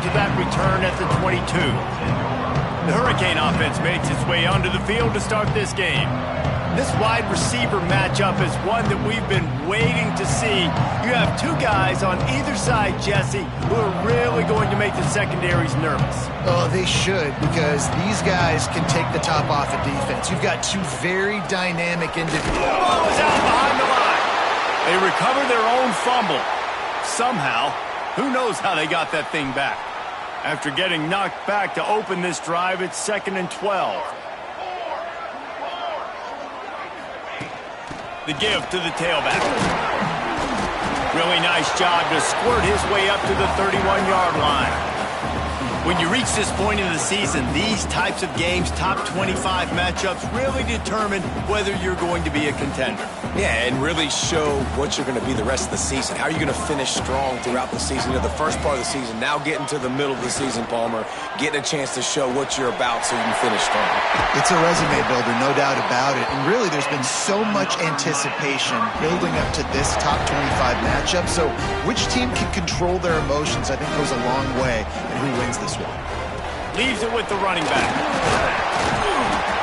to that return at the 22. The Hurricane offense makes its way onto the field to start this game. This wide receiver matchup is one that we've been waiting to see. You have two guys on either side, Jesse, who are really going to make the secondaries nervous. Oh, they should, because these guys can take the top off of defense. You've got two very dynamic individuals. Ball is out behind the line. They recover their own fumble. Somehow, who knows how they got that thing back. After getting knocked back to open this drive, it's 2nd and 12. The give to the tailback. Really nice job to squirt his way up to the 31-yard line. When you reach this point in the season, these types of games, top 25 matchups, really determine whether you're going to be a contender. Yeah, and really show what you're going to be the rest of the season. How are you going to finish strong throughout the season? You know, the first part of the season, now getting to the middle of the season, Palmer, getting a chance to show what you're about so you can finish strong. It's a resume builder, no doubt about it. And really, there's been so much anticipation building up to this top 25 matchup. So which team can control their emotions, I think, goes a long way in who wins this one. Leaves it with the running back.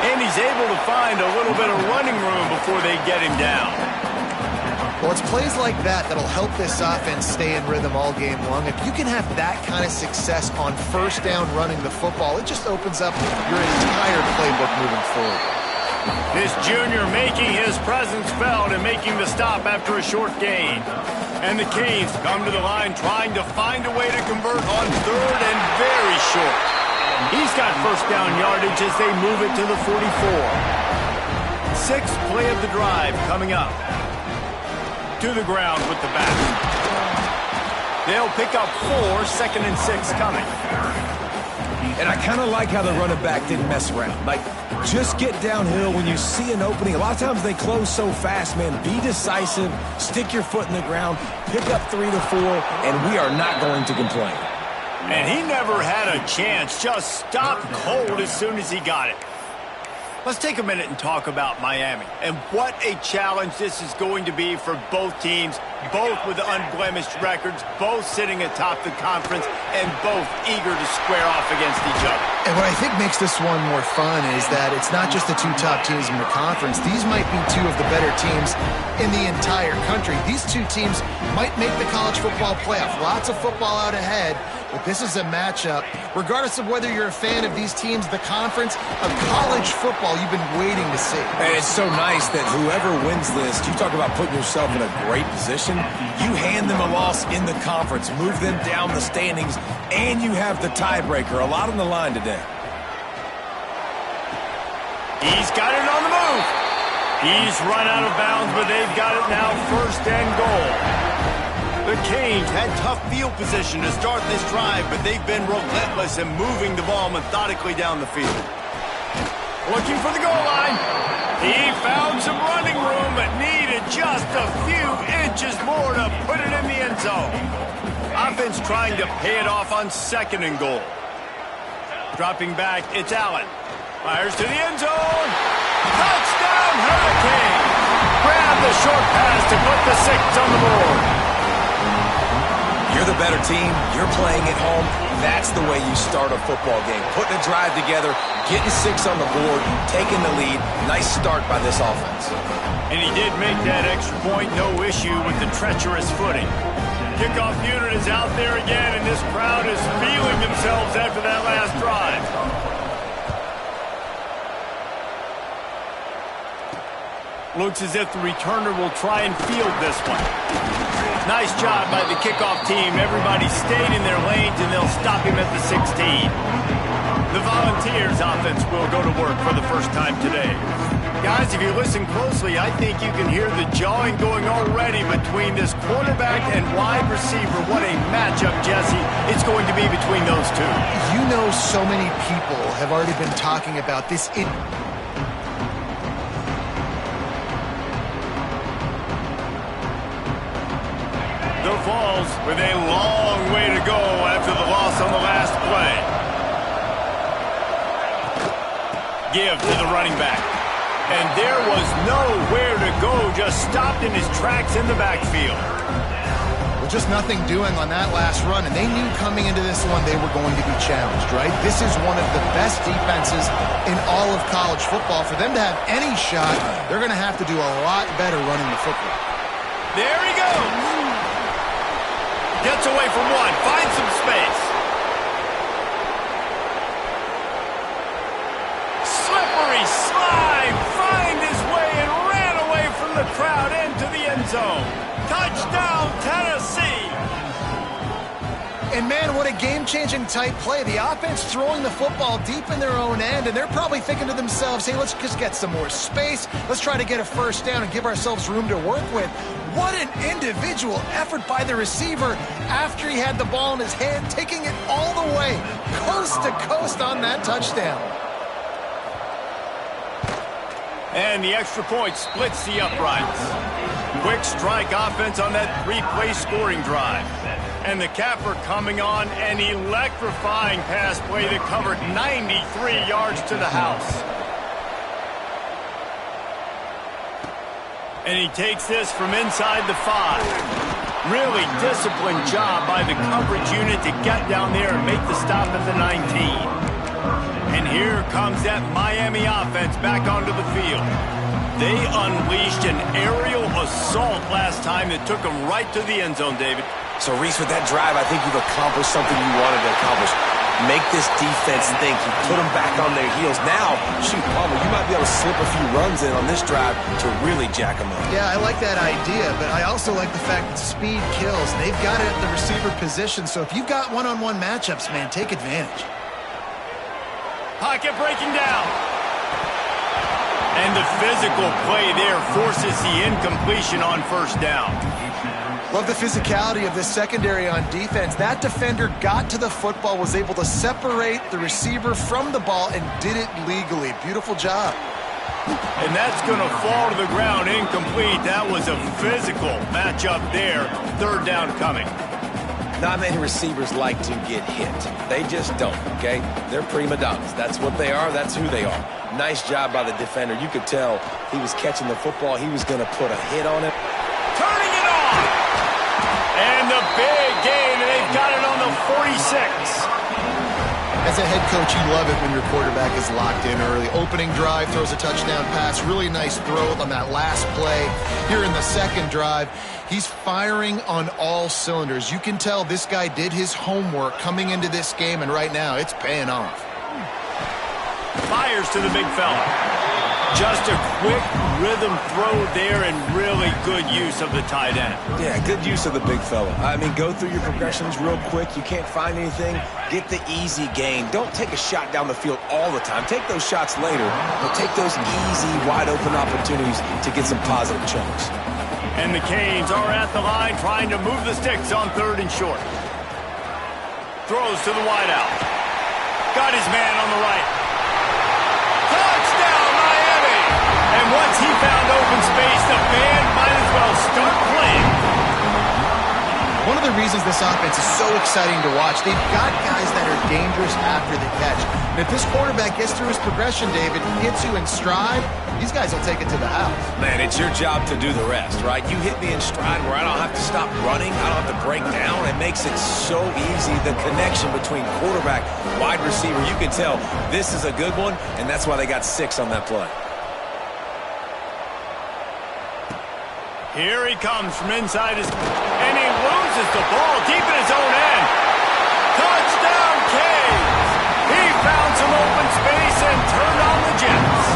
And he's able to find a little bit of running room before they get him down. Well, it's plays like that that'll help this offense stay in rhythm all game long. If you can have that kind of success on first down running the football, it just opens up your entire playbook moving forward. This junior making his presence felt and making the stop after a short gain. And the Canes come to the line trying to find a way to convert on 3rd and very short. He's got first down yardage as they move it to the 44. 6th play of the drive coming up. To the ground with the back. They'll pick up 4, 2nd and 6 coming. And I kind of like how the running back didn't mess around. Like, just get downhill when you see an opening. A lot of times they close so fast, man. Be decisive, stick your foot in the ground, pick up 3 to 4, and we are not going to complain. And he never had a chance, just stopped cold as soon as he got it. Let's take a minute and talk about Miami and what a challenge this is going to be for both teams, both with unblemished records, both sitting atop the conference, and both eager to square off against each other. And what I think makes this one more fun is that it's not just the two top teams in the conference. These might be two of the better teams in the entire country. These two teams might make the college football playoff. Lots of football out ahead, but this is a matchup. Regardless of whether you're a fan of these teams, the conference, of college football you've been waiting to see. And it's so nice that whoever wins this, you talk about putting yourself in a great position. You hand them a loss in the conference, move them down the standings, and you have the tiebreaker. A lot on the line today. He's got it on the move. He's run out of bounds, but they've got it now 1st and goal. The Canes had tough field position to start this drive, but they've been relentless in moving the ball methodically down the field. Looking for the goal line. He found some running room, but needed just a few inches more to put it in the end zone. Offense trying to pay it off on 2nd and goal. Dropping back, it's Allen. Fires to the end zone. Touchdown, Hurricane. Grab the short pass to put the 6 on the board. You're the better team. You're playing at home. That's the way you start a football game. Putting a drive together, getting 6 on the board, taking the lead. Nice start by this offense. And he did make that extra point, no issue with the treacherous footing. Kickoff unit is out there again, and this crowd is feeling themselves after that last drive. Looks as if the returner will try and field this one. Nice job by the kickoff team. Everybody stayed in their lanes, and they'll stop him at the 16. The Volunteers offense will go to work for the first time today. Guys, if you listen closely, I think you can hear the jawing going already between this quarterback and wide receiver. What a matchup, Jesse, it's going to be between those two. You know, so many people have already been talking about this. The Vols with a long way to go after the loss on the last play. Give to the running back. And there was nowhere to go, just stopped in his tracks in the backfield. just nothing doing on that last run, and they knew coming into this one they were going to be challenged, right? This is one of the best defenses in all of college football. For them to have any shot, they're going to have to do a lot better running the football. There he goes. Gets away from one, finds some space. Slippery slide, find his way and ran away from the crowd into the end zone. Touchdown, Tennessee! And man, what a game-changing type play. The offense throwing the football deep in their own end, and they're probably thinking to themselves, hey, let's just get some more space. Let's try to get a first down and give ourselves room to work with. What an individual effort by the receiver after he had the ball in his hand, taking it all the way, coast to coast on that touchdown. And the extra point splits the uprights. Quick strike offense on that three-play scoring drive. And the capper coming on an electrifying pass play that covered 93 yards to the house. And he takes this from inside the 5. Really disciplined job by the coverage unit to get down there and make the stop at the 19. And here comes that Miami offense back onto the field. They unleashed an aerial assault last time that took them right to the end zone, David. So, Reese, with that drive, I think you've accomplished something you wanted to accomplish. Make this defense think. You put them back on their heels. Now, shoot, Palmer, you might be able to slip a few runs in on this drive to really jack them up. Yeah, I like that idea, but I also like the fact that speed kills. They've got it at the receiver position, so if you've got one-on-one matchups, man, take advantage. Pocket breaking down. And the physical play there forces the incompletion on first down. Love the physicality of this secondary on defense. That defender got to the football, was able to separate the receiver from the ball, and did it legally. Beautiful job. And that's going to fall to the ground incomplete. That was a physical matchup there. Third down coming. Not many receivers like to get hit. They just don't, okay? They're prima donnas. That's what they are. That's who they are. Nice job by the defender. You could tell he was catching the football. He was going to put a hit on it. Turning it on! And the big gain, and they've got it on the 46. As a head coach, you love it when your quarterback is locked in early. Opening drive, throws a touchdown pass. Really nice throw on that last play. Here in the second drive, he's firing on all cylinders. You can tell this guy did his homework coming into this game, and right now it's paying off. Fires to the big fella. Just a quick rhythm throw there and really good use of the tight end. Yeah, good use of the big fella. I mean, go through your progressions real quick. You can't find anything. Get the easy gain. Don't take a shot down the field all the time. Take those shots later, but take those easy, wide-open opportunities to get some positive chunks. And the Canes are at the line trying to move the sticks on third and short. Throws to the wideout. Got his man on the right. Touchdown, Miami! And once he found open space, the band might as well start playing. One of the reasons this offense is so exciting to watch, they've got guys that are dangerous after the catch. And if this quarterback gets through his progression, David, hits you in stride, these guys will take it to the house. Man, it's your job to do the rest, right? You hit me in stride where I don't have to stop running. I don't have to break down. It makes it so easy. The connection between quarterback, wide receiver, you can tell this is a good one, and that's why they got 6 on that play. Here he comes from inside his... And he loses the ball deep in his own end. Touchdown, Canes! He found some open space and turned on the Jets.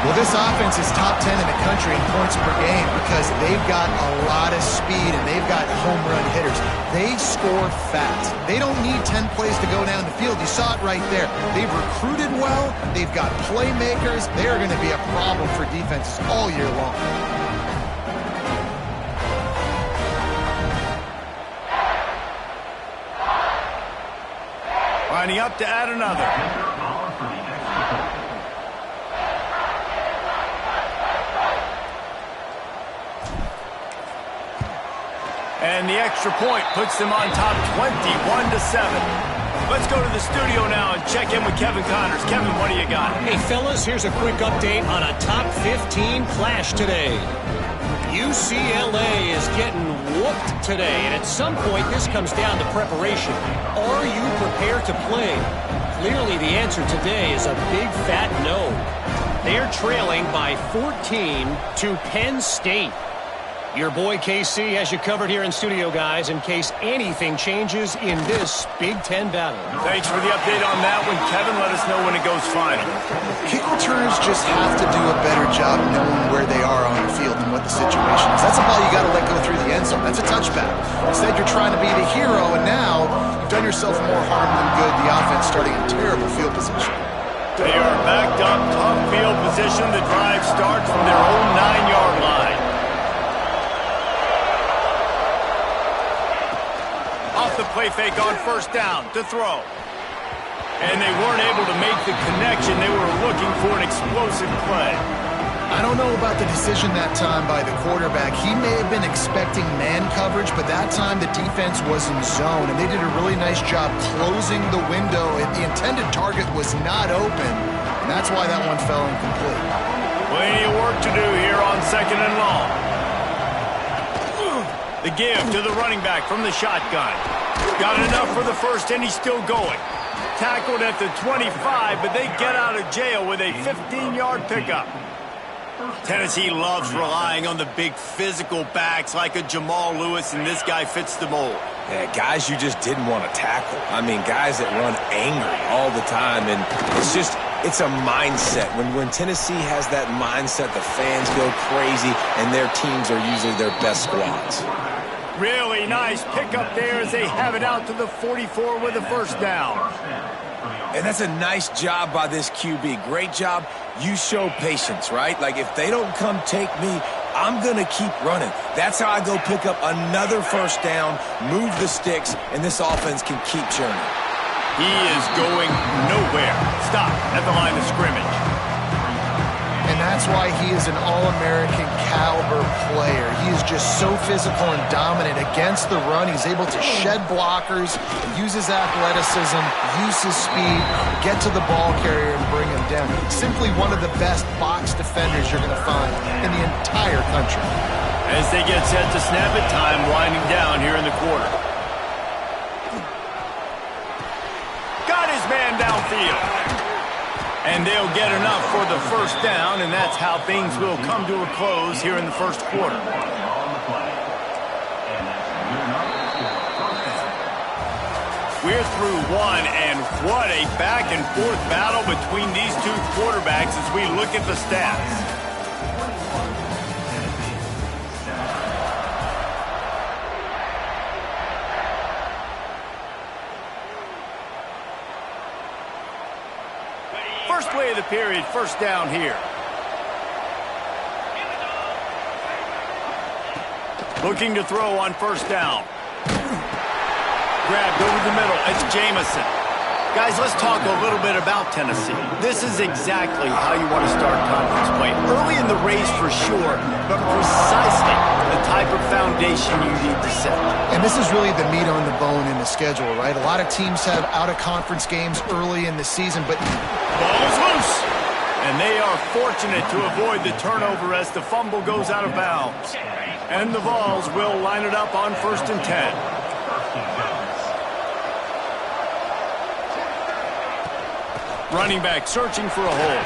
Well, this offense is top 10 in the country in points per game because they've got a lot of speed and they've got home run hitters. They score fast. They don't need 10 plays to go down the field. You saw it right there. They've recruited well. They've got playmakers. They are going to be a problem for defenses all year long. Lining up to add another. And the extra point puts them on top 21-7. Let's go to the studio now and check in with Kevin Connors. Kevin, what do you got? Hey, fellas, here's a quick update on a top 15 clash today. UCLA is getting whooped today, and at some point this comes down to preparation. Are you prepared to play? Clearly the answer today is a big fat no. They're trailing by 14 to Penn State. Your boy KC has you covered here in studio, guys, in case anything changes in this Big Ten battle. Thanks for the update on that one, Kevin. Let us know when it goes final. Kick returners just have to do a better job knowing where they are on the field and what the situation is. That's a ball you got to let go through the end zone. That's a touchback. Instead, you're trying to be the hero, and now you've done yourself more harm than good. The offense starting in terrible field position. They are backed up, tough field position. The drive starts from their own 9-yard line. Off the play fake on first down to throw. And they weren't able to make the connection. They were looking for an explosive play. I don't know about the decision that time by the quarterback. He may have been expecting man coverage, but that time the defense was in zone, and they did a really nice job closing the window. The intended target was not open, and that's why that one fell incomplete. Plenty of work to do here on 2nd and long. The give to the running back from the shotgun. Got enough for the first, and he's still going. Tackled at the 25, but they get out of jail with a 15-yard pickup. Tennessee loves relying on the big physical backs like a Jamal Lewis, and this guy fits the mold. Yeah, guys you just didn't want to tackle. I mean, guys that run angry all the time, and it's a mindset. When Tennessee has that mindset, the fans go crazy, and their teams are usually their best squads. Really nice pickup there as they have it out to the 44 with a first down. And that's a nice job by this QB. Great job. You show patience, right? Like, if they don't come take me, I'm going to keep running. That's how I go pick up another first down, move the sticks, and this offense can keep churning. He is going nowhere. Stop at the line of scrimmage. And that's why he is an All-American caliber player. He is just so physical and dominant against the run. He's able to shed blockers, use his athleticism, use his speed, get to the ball carrier and bring him down. Simply one of the best box defenders you're going to find in the entire country. As they get set to snap it, time winding down here in the quarter. Got his man downfield. And they'll get enough for the first down, and that's how things will come to a close here in the first quarter. We're through one, and what a back-and-forth battle between these two quarterbacks as we look at the stats. First play of the period, first down here. Looking to throw on first down. Grabbed over the middle. It's Jamison. Guys, let's talk a little bit about Tennessee. This is exactly how you want to start conference play. Early in the race for sure, but precisely the type of foundation you need to set. And this is really the meat on the bone in the schedule, right? A lot of teams have out-of-conference games early in the season, but ball is loose. And they are fortunate to avoid the turnover as the fumble goes out of bounds. And the Vols will line it up on 1st and 10. Running back searching for a hole.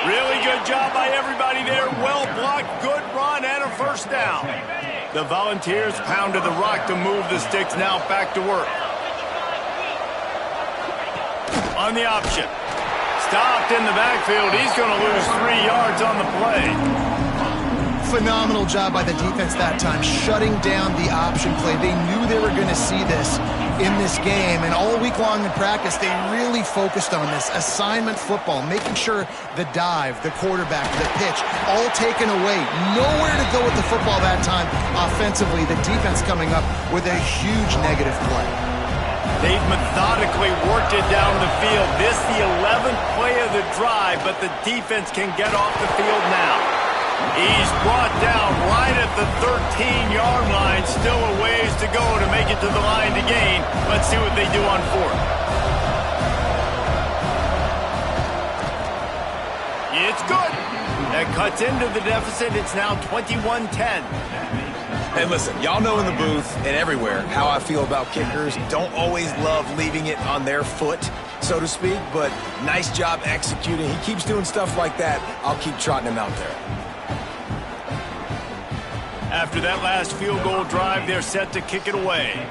Really good job by everybody there. Well blocked, good run, and a first down. The Volunteers pounded the rock to move the sticks. Now back to work. On the option. Stopped in the backfield. He's going to lose 3 yards on the play. Phenomenal job by the defense that time, shutting down the option play. They knew they were going to see this in this game, and all week long in practice, they really focused on this assignment football, making sure the dive, the quarterback, the pitch, all taken away. Nowhere to go with the football that time offensively. The defense coming up with a huge negative play. They've methodically worked it down the field. This the 11th play of the drive, but the defense can get off the field now. He's brought down right at the 13-yard line. Still a ways to go to make it to the line to gain. Let's see what they do on 4th. It's good. That cuts into the deficit. It's now 21-10. Hey, listen, y'all know in the booth and everywhere how I feel about kickers. Don't always love leaving it on their foot, so to speak, but nice job executing. He keeps doing stuff like that. I'll keep trotting him out there. After that last field goal drive, they're set to kick it away.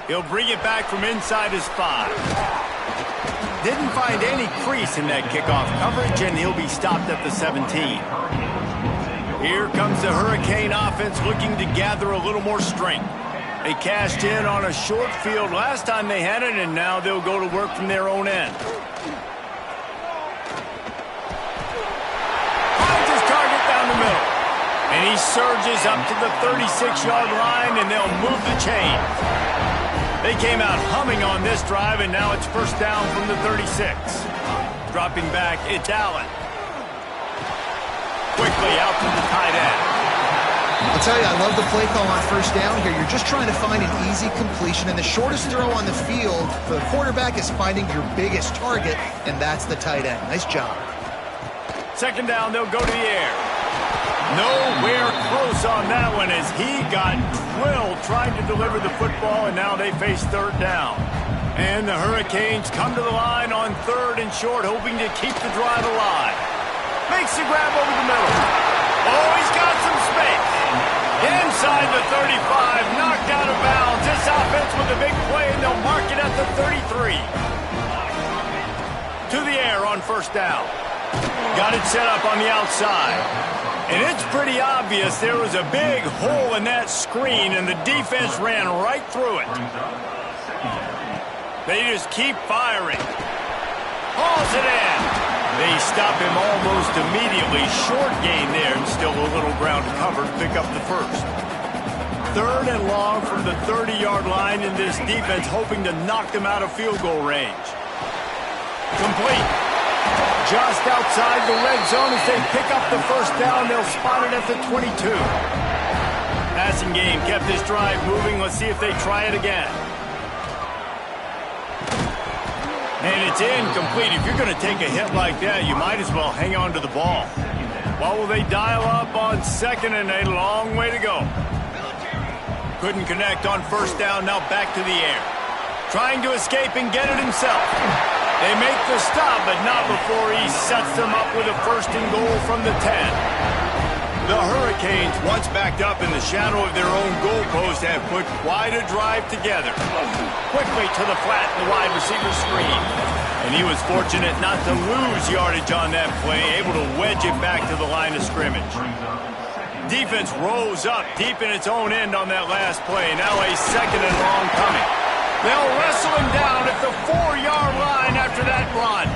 He'll bring it back from inside his 5. Didn't find any crease in that kickoff coverage, and he'll be stopped at the 17. Here comes the Hurricane offense looking to gather a little more strength. They cashed in on a short field last time they had it, and now they'll go to work from their own end. Finds his target down the middle. And he surges up to the 36-yard line, and they'll move the chains. They came out humming on this drive, and now it's first down from the 36. Dropping back, it's Allen. Quickly out to the tight end. I'll tell you, I love the play call on first down here. You're just trying to find an easy completion, and the shortest throw on the field for the quarterback is finding your biggest target, and that's the tight end. Nice job. Second down, they'll go to the air. Nowhere close on that one as he got drilled trying to deliver the football, and now they face third down. And the Hurricanes come to the line on third and short, hoping to keep the drive alive. Makes the grab over the middle. Oh, he's got some space. Inside the 35, knocked out of bounds. This offense with a big play, and they'll mark it at the 33. To the air on first down. Got it set up on the outside. And it's pretty obvious there was a big hole in that screen, and the defense ran right through it. They just keep firing. Hauls it in. They stop him almost immediately. Short gain there, and still a little ground to cover to pick up the first. Third and long from the 30-yard line, and this defense hoping to knock them out of field goal range. Complete. Just outside the red zone as they pick up the first down. They'll spot it at the 22. Passing game kept this drive moving. Let's see if they try it again. And it's incomplete. If you're going to take a hit like that, you might as well hang on to the ball. What will they dial up on second and a long way to go? Couldn't connect on first down. Now back to the air. Trying to escape and get it himself. They make the stop, but not before he sets them up with a first and goal from the 10. The Hurricanes, once backed up in the shadow of their own goalpost, have put quite a drive together. Quickly to the flat, the wide receiver screen. And he was fortunate not to lose yardage on that play, able to wedge it back to the line of scrimmage. Defense rose up deep in its own end on that last play. Now a second and long coming. They'll wrestle him down at the 4-yard line after that run.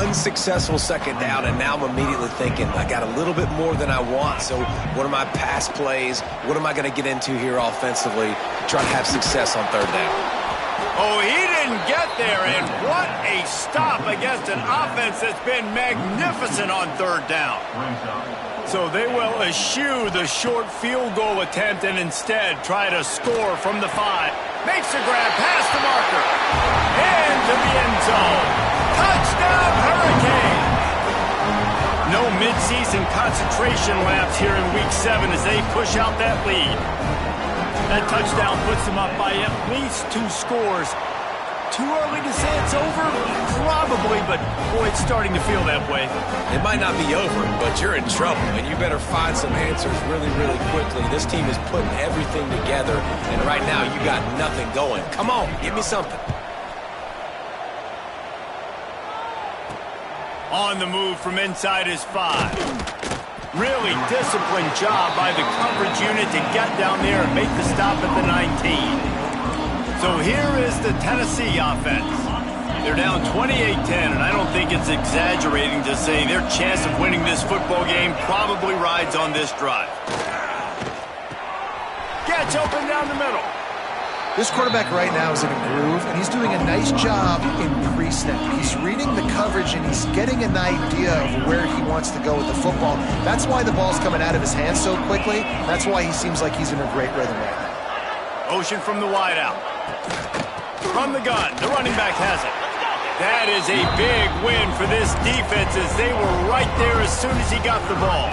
Unsuccessful second down, and now I'm immediately thinking, I got a little bit more than I want, so what are my pass plays? What am I going to get into here offensively to try to have success on third down? Oh, he didn't get there, and what a stop against an offense that's been magnificent on third down. So they will eschew the short field goal attempt and instead try to score from the 5. Makes the grab past the marker. Into the end zone. Touchdown, Hurricane! No midseason concentration laps here in Week 7 as they push out that lead. That touchdown puts them up by at least 2 scores. Too early to say it's over? Probably, but boy, it's starting to feel that way. It might not be over, but you're in trouble, and you better find some answers really, really quickly. This team is putting everything together, and right now you got nothing going. Come on, give me something. On the move from inside his 5. Really disciplined job by the coverage unit to get down there and make the stop at the 19. So here is the Tennessee offense. They're down 28-10, and I don't think it's exaggerating to say their chance of winning this football game probably rides on this drive. Gets open down the middle. This quarterback right now is in a groove, and he's doing a nice job in pre-snap. He's reading the coverage, and he's getting an idea of where he wants to go with the football. That's why the ball's coming out of his hands so quickly. That's why he seems like he's in a great rhythm right now. Motion from the wideout. From the gun, the running back has it. That is a big win for this defense as they were right there as soon as he got the ball.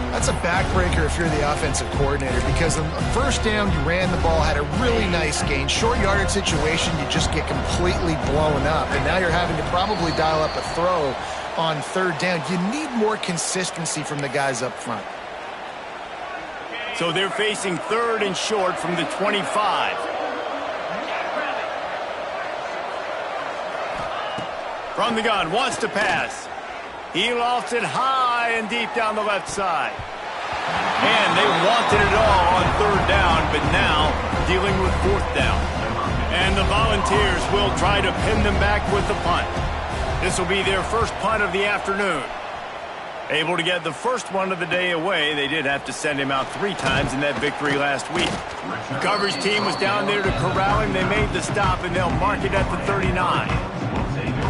That's a backbreaker if you're the offensive coordinator, because on first down, you ran the ball, had a really nice gain. Short yardage situation, you just get completely blown up, and now you're having to probably dial up a throw on third down. You need more consistency from the guys up front. So they're facing third and short from the 25. From the gun, wants to pass. He lofts it high and deep down the left side. And they wanted it all on third down, but now dealing with fourth down. And the Volunteers will try to pin them back with the punt. This will be their first punt of the afternoon. Able to get the first one of the day away. They did have to send him out 3 times in that victory last week. The coverage team was down there to corral him. They made the stop, and they'll mark it at the 39.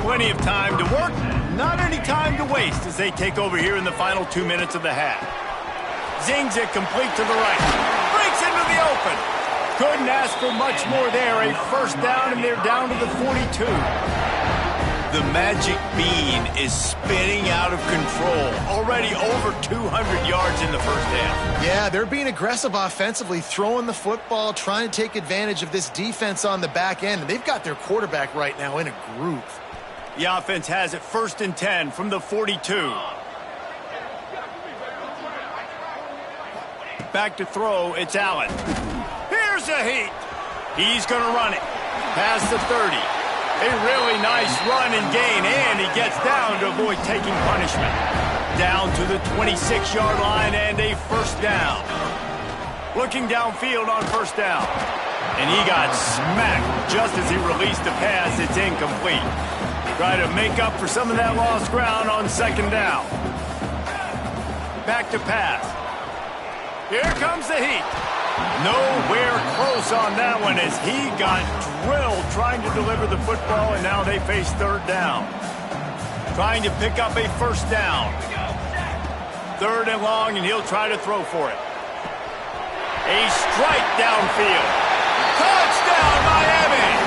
Plenty of time to work, not any time to waste as they take over here in the final 2 minutes of the half. Zings it complete to the right. Breaks into the open. Couldn't ask for much more there. A first down, and they're down to the 42. The magic bean is spinning out of control. Already over 200 yards in the first half. Yeah, they're being aggressive offensively, throwing the football, trying to take advantage of this defense on the back end. And they've got their quarterback right now in a groove. The offense has it 1st and 10 from the 42. Back to throw, it's Allen. Here's a heat. He's going to run it. Past the 30. A really nice run and gain, and he gets down to avoid taking punishment. Down to the 26-yard line and a first down. Looking downfield on first down. And he got smacked just as he released the pass. It's incomplete. Try to make up for some of that lost ground on second down. Back to pass. Here comes the heat. Nowhere close on that one as he got drilled trying to deliver the football, and now they face third down. Trying to pick up a first down. 3rd and long, and he'll try to throw for it. A strike downfield. Touchdown, Miami!